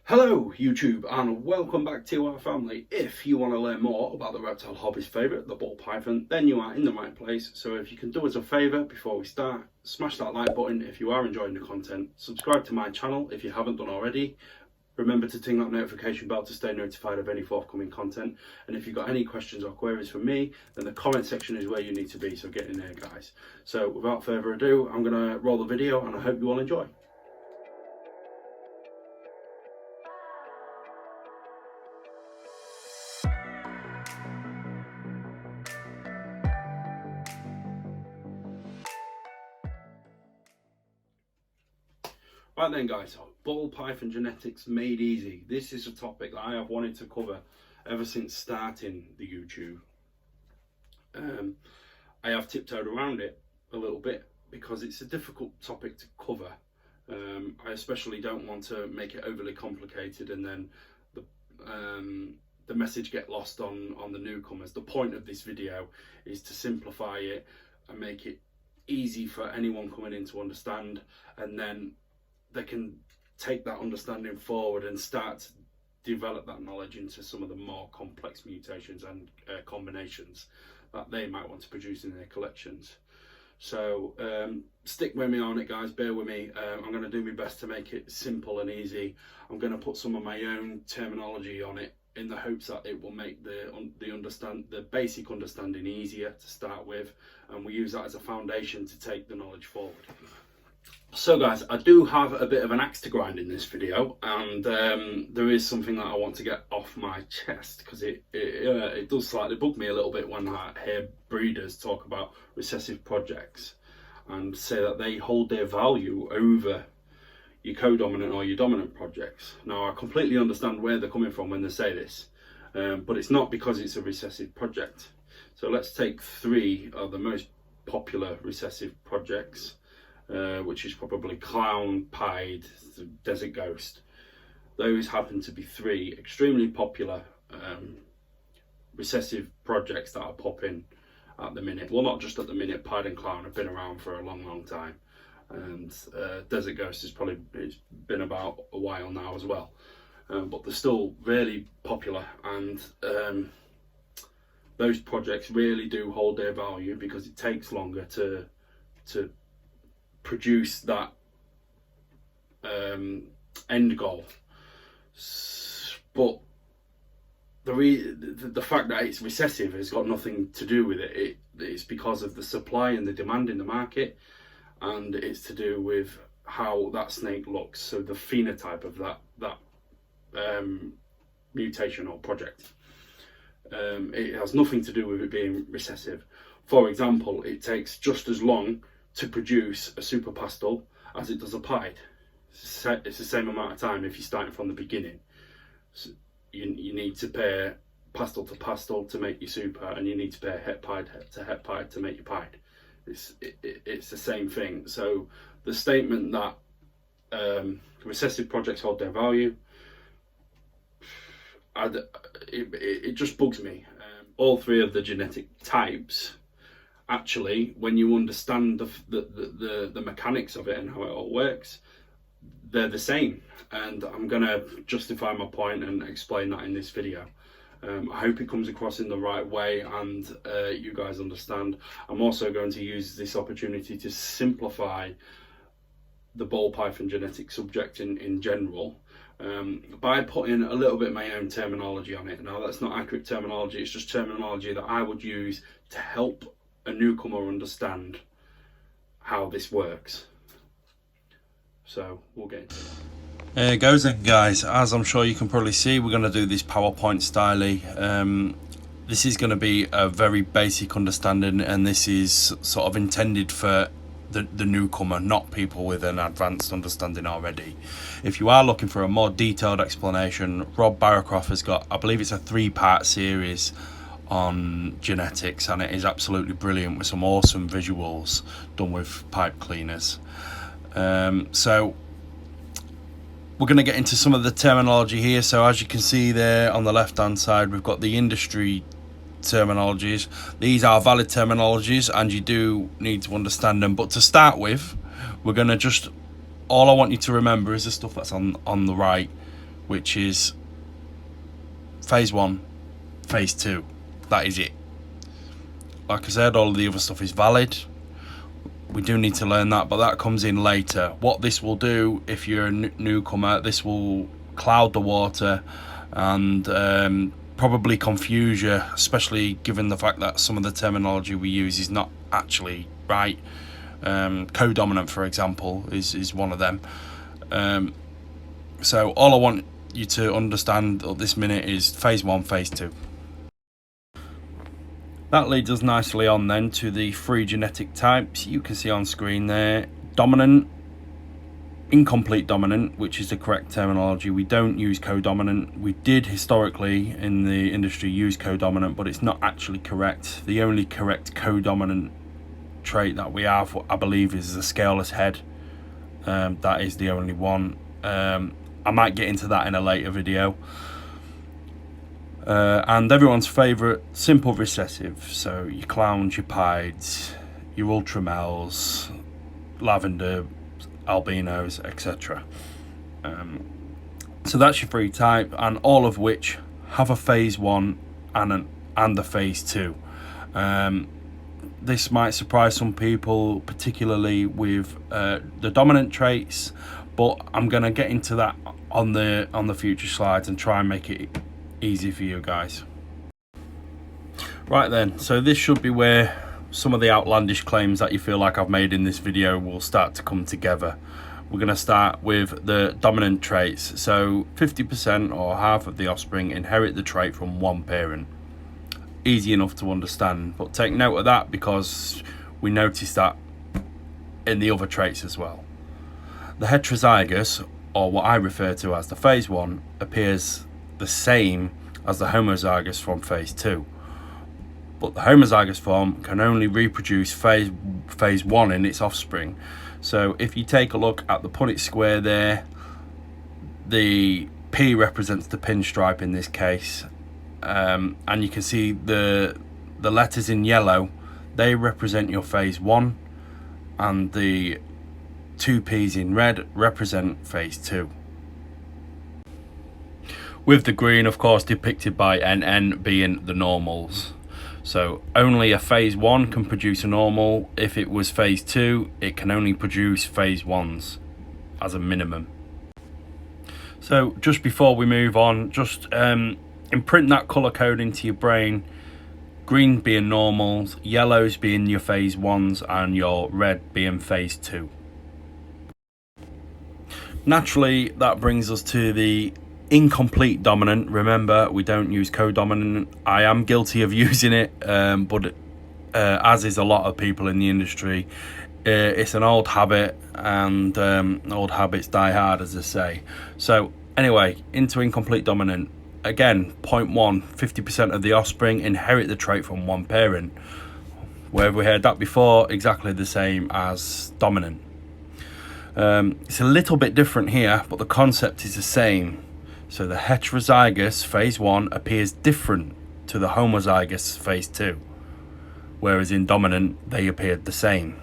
Hello YouTube and welcome back to our family. If you want to learn more about the reptile hobby's favourite, the ball python, then you are in the right place. So if you can do us a favour before we start, smash that like button if you are enjoying the content, subscribe to my channel if you haven't done already, remember to ting that notification bell to stay notified of any forthcoming content, and if you've got any questions or queries for me, then the comment section is where you need to be, so get in there guys. So without further ado, I'm going to roll the video and I hope you all enjoy. Right then guys, ball python genetics made easy. This is a topic that I have wanted to cover ever since starting the YouTube. I have tiptoed around it a little bit because it's a difficult topic to cover. I especially don't want to make it overly complicated and then the message get lost on the newcomers. The point of this video is to simplify it and make it easy for anyone coming in to understand, and then they can take that understanding forward and start to develop that knowledge into some of the more complex mutations and combinations that they might want to produce in their collections. So stick with me on it guys, bear with me. I'm going to do my best to make it simple and easy. I'm going to put some of my own terminology on it in the hopes that it will make the basic understanding easier to start with, and we use that as a foundation to take the knowledge forward. So guys, I do have a bit of an axe to grind in this video, and there is something that I want to get off my chest because it does slightly bug me a little bit when I hear breeders talk about recessive projects and say that they hold their value over your co-dominant or your dominant projects. Now I completely understand where they're coming from when they say this, but it's not because it's a recessive project. So let's take three of the most popular recessive projects. Which is probably Clown, Pied, Desert Ghost. Those happen to be three extremely popular recessive projects that are popping at the minute. Well, not just at the minute. Pied and Clown have been around for a long time, and Desert Ghost it's been about a while now as well, but they're still really popular, and those projects really do hold their value because it takes longer to produce that end goal. But the fact that it's recessive has got nothing to do with it. It's because of the supply and the demand in the market, and it's to do with how that snake looks, so the phenotype of that mutation or project. It has nothing to do with it being recessive. For example, it takes just as long to produce a super pastel as it does a pied. It's the same amount of time if you're starting from the beginning. So you need to pair pastel to pastel to make your super, and you need to pair het pied to het pied to make your pied. It's the same thing. So the statement that recessive projects hold their value, it just bugs me. All three of the genetic types, actually, when you understand the mechanics of it and how it all works, they're the same, and I'm gonna justify my point and explain that in this video. I hope it comes across in the right way and you guys understand. I'm also going to use this opportunity to simplify the ball python genetic subject in general, by putting a little bit of my own terminology on it. Now that's not accurate terminology, it's just terminology that I would use to help a newcomer understand how this works. So we'll get into it. There it goes then guys. As I'm sure you can probably see, we're going to do this PowerPoint style. This is going to be a very basic understanding, and this is sort of intended for the newcomer, not people with an advanced understanding already. If you are looking for a more detailed explanation, Rob Barracroft has got, I believe it's a 3-part series on genetics, and it is absolutely brilliant with some awesome visuals done with pipe cleaners. So we're going to get into some of the terminology here. So as you can see there on the left hand side, we've got the industry terminologies. These are valid terminologies and you do need to understand them, but to start with, we're going to just, all I want you to remember is the stuff that's on the right which is phase 1, phase 2. That is it. Like I said, all of the other stuff is valid. We do need to learn that, but that comes in later. What this will do, if you're a newcomer, this will cloud the water and probably confuse you, especially given the fact that some of the terminology we use is not actually right. Co-dominant, for example, is one of them. So all I want you to understand at this minute is phase 1, phase 2. That leads us nicely on then to the 3 genetic types. You can see on screen there, dominant, incomplete dominant, which is the correct terminology. We don't use co-dominant. We did historically in the industry use co-dominant, but it's not actually correct. The only correct co-dominant trait that we have, I believe, is a scaleless head. That is the only one. I might get into that in a later video. And everyone's favourite, simple recessive. So your clowns, your pieds, your ultramels, lavender, albinos, etc. So that's your 3 type, and all of which have a phase 1 and a phase 2. This might surprise some people, particularly with the dominant traits, but I'm going to get into that on the future slides and try and make it easy for you guys. Right then, so this should be where some of the outlandish claims that you feel like I've made in this video will start to come together. We're going to start with the dominant traits. So 50% or half of the offspring inherit the trait from one parent. Easy enough to understand, but take note of that because we notice that in the other traits as well. The heterozygous, or what I refer to as the phase 1, appears the same as the homozygous from phase 2, but the homozygous form can only reproduce phase 1 in its offspring. So if you take a look at the Punnett square there, the P represents the pinstripe in this case, and you can see the letters in yellow, they represent your phase 1, and the 2 P's in red represent phase 2. With the green, of course, depicted by NN being the normals. So only a phase 1 can produce a normal. If it was phase 2, it can only produce phase 1s as a minimum. So just before we move on, just imprint that colour code into your brain. Green being normals, yellows being your phase 1s, and your red being phase 2. Naturally, that brings us to the incomplete dominant. Remember, we don't use co-dominant. I am guilty of using it, but as is a lot of people in the industry, it's an old habit, and old habits die hard, as they say. So anyway, into incomplete dominant. Again, point 1, 50% of the offspring inherit the trait from one parent. Where have we heard that before? Exactly the same as dominant. It's a little bit different here, but the concept is the same. So the heterozygous phase 1 appears different to the homozygous phase 2, whereas in dominant they appeared the same.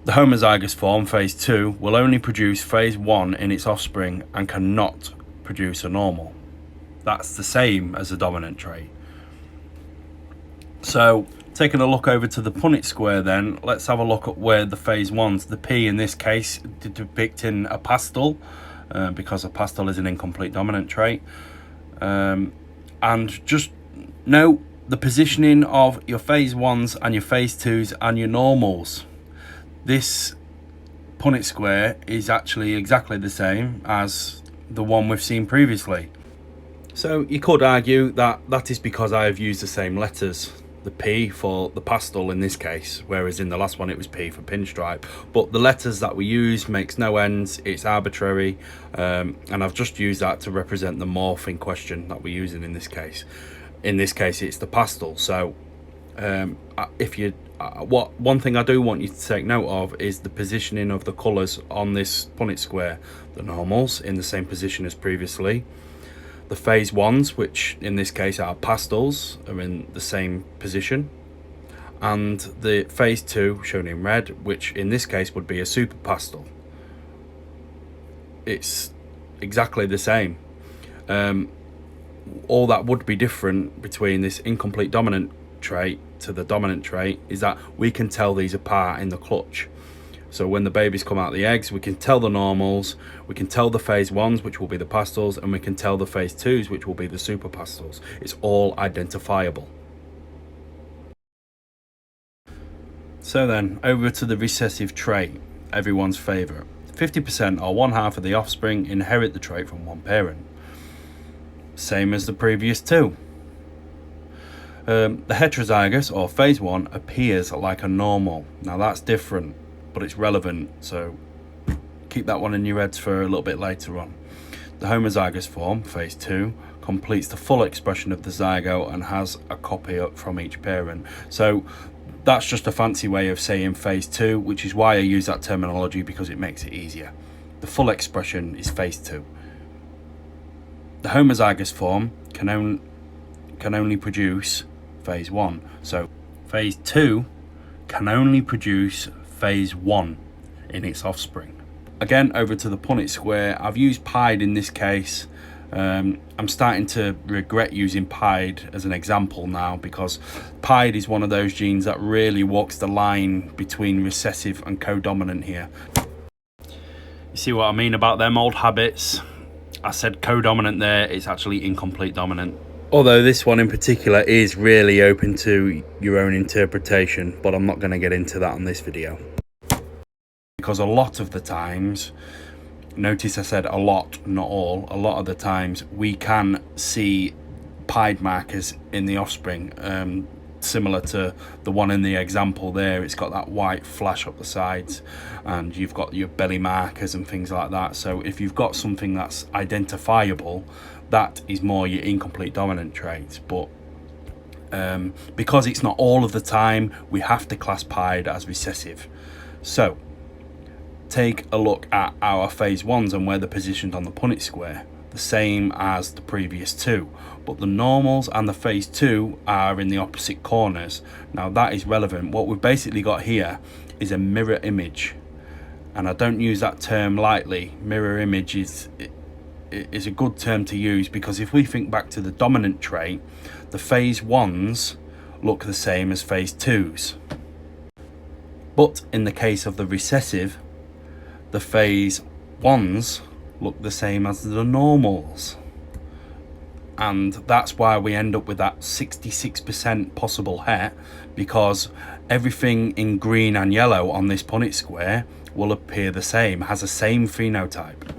The homozygous form, phase 2, will only produce phase 1 in its offspring and cannot produce a normal. That's the same as the dominant trait. So taking a look over to the Punnett square then, let's have a look at where the phase 1s, the P in this case depicting a pastel, because a pastel is an incomplete dominant trait. And just note the positioning of your phase 1s and your phase 2s and your normals. This Punnett square is actually exactly the same as the one we've seen previously. So you could argue that that is because I have used the same letters. The P for the pastel in this case, whereas in the last one it was P for pinstripe. But the letters that we use makes no ends, it's arbitrary, and I've just used that to represent the morph in question that we're using in this case. In this case it's the pastel. So one thing I do want you to take note of is the positioning of the colours on this Punnett square. The normals in the same position as previously. The phase 1s, which in this case are pastels, are in the same position, and the phase 2 shown in red, which in this case would be a super pastel. It's exactly the same. All that would be different between this incomplete dominant trait to the dominant trait is that we can tell these apart in the clutch. So when the babies come out of the eggs, we can tell the normals, we can tell the phase 1s, which will be the pastels, and we can tell the phase 2s, which will be the super pastels. It's all identifiable. So then, over to the recessive trait, everyone's favourite. 50% or one half of the offspring inherit the trait from one parent. Same as the previous two. The heterozygous or phase 1 appears like a normal. Now that's different, but it's relevant, so keep that one in your heads for a little bit later on. The homozygous form, phase 2, completes the full expression of the zygote and has a copy up from each parent. So that's just a fancy way of saying phase 2, which is why I use that terminology, because it makes it easier. The full expression is phase 2. The homozygous form can only produce phase 1. So phase 2 can only produce phase 1 in its offspring. Again, over to the Punnett square. I've used pied in this case. I'm starting to regret using pied as an example now, because pied is one of those genes that really walks the line between recessive and codominant here. You see what I mean about them old habits? I said codominant there, it's actually incomplete dominant. Although this one in particular is really open to your own interpretation, but I'm not going to get into that on this video. Because a lot of the times, notice I said a lot, not all, a lot of the times we can see pied markers in the offspring, similar to the one in the example there. It's got that white flash up the sides, and you've got your belly markers and things like that. So if you've got something that's identifiable, that is more your incomplete dominant traits. But because it's not all of the time, we have to class pied as recessive. So take a look at our phase 1s and where they're positioned on the Punnett square, the same as the previous two, but the normals and the phase 2 are in the opposite corners. Now that is relevant. What we've basically got here is a mirror image, and I don't use that term lightly. Mirror image is a good term to use, because if we think back to the dominant trait, the phase 1s look the same as phase 2s, but in the case of the recessive, the phase 1s look the same as the normals, and that's why we end up with that 66% possible het, because everything in green and yellow on this Punnett square will appear the same, has the same phenotype.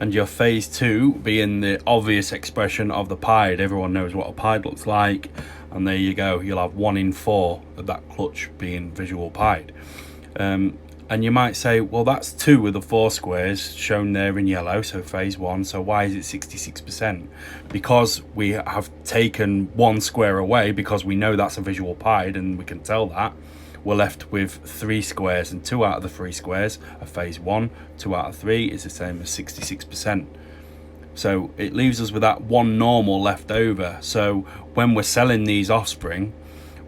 And your phase 2 being the obvious expression of the pied, everyone knows what a pied looks like, and there you go, you'll have 1 in 4 of that clutch being visual pied. And you might say, well, that's 2 of the 4 squares shown there in yellow, so phase 1, so why is it 66%? Because we have taken 1 square away, because we know that's a visual pied and we can tell that. We're left with 3 squares, and 2 out of the 3 squares are phase 1, 2 out of 3 is the same as 66%. So it leaves us with that 1 normal left over. So when we're selling these offspring,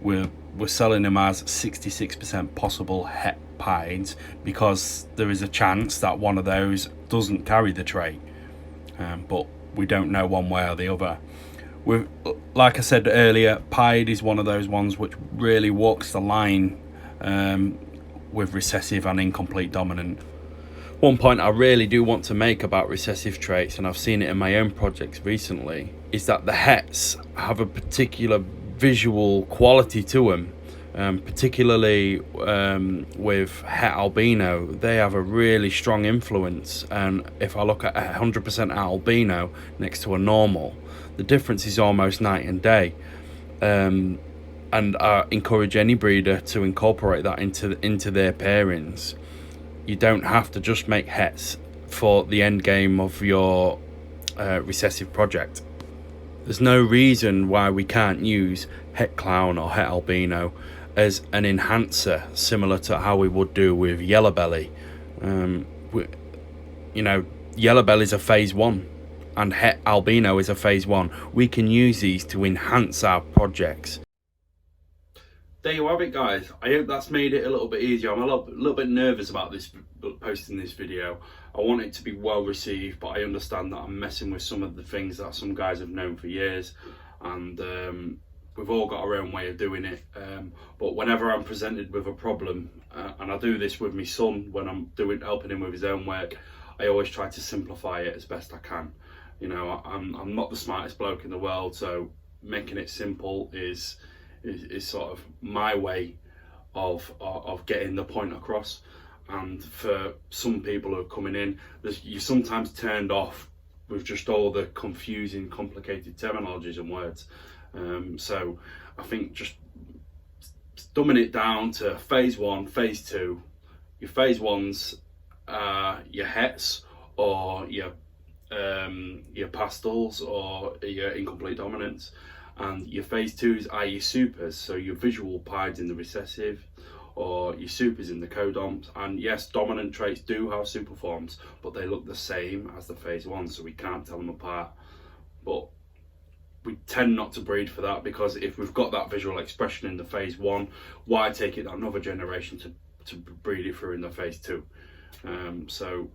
we're selling them as 66% possible het pieds, because there is a chance that one of those doesn't carry the trait, but we don't know one way or the other. Like I said earlier, pied is one of those ones which really walks the line with recessive and incomplete dominant. One point I really do want to make about recessive traits, and I've seen it in my own projects recently, is that the hets have a particular visual quality to them. Particularly with het albino, they have a really strong influence, and if I look at 100% albino next to a normal, the difference is almost night and day. And I encourage any breeder to incorporate that into their pairings. You don't have to just make hets for the end game of your recessive project. There's no reason why we can't use het clown or het albino as an enhancer, similar to how we would do with yellow belly. Yellow belly is a phase 1 and het albino is a phase 1. We can use these to enhance our projects. There you have it, guys. I hope that's made it a little bit easier. I'm a little bit nervous about this, posting this video. I want it to be well received, but I understand that I'm messing with some of the things that some guys have known for years, and we've all got our own way of doing it. But whenever I'm presented with a problem, and I do this with my son when I'm helping him with his own work, I always try to simplify it as best I can. You know, I'm not the smartest bloke in the world, so making it simple is sort of my way of getting the point across. And for some people who are coming in, you're sometimes turned off with just all the confusing, complicated terminologies and words. So I think just dumbing it down to phase 1, phase 2. Your phase 1's your hets, or your pastels, or your incomplete dominants, and your phase 2's are your supers, so your visual pieds in the recessive, or your supers in the codoms. And yes, dominant traits do have super forms, but they look the same as the phase 1, so we can't tell them apart. But we tend not to breed for that, because if we've got that visual expression in the phase 1, why take it another generation to breed it through in the phase 2? So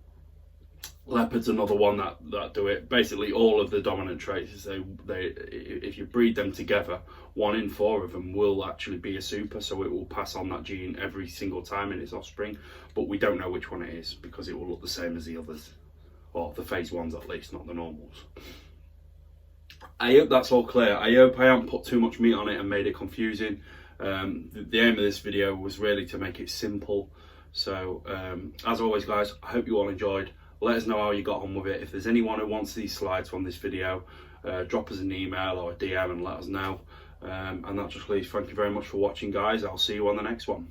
leopard's another one that do it. Basically all of the dominant traits, if you breed them together, 1 in 4 of them will actually be a super, so it will pass on that gene every single time in its offspring, but we don't know which one it is because it will look the same as the others, or the phase 1s at least, not the normals. I hope that's all clear. I hope I haven't put too much meat on it and made it confusing. The aim of this video was really to make it simple. So as always guys, I hope you all enjoyed. Let us know how you got on with it. If there's anyone who wants these slides from this video, drop us an email or a DM and let us know. And that just leaves, thank you very much for watching guys. I'll see you on the next one.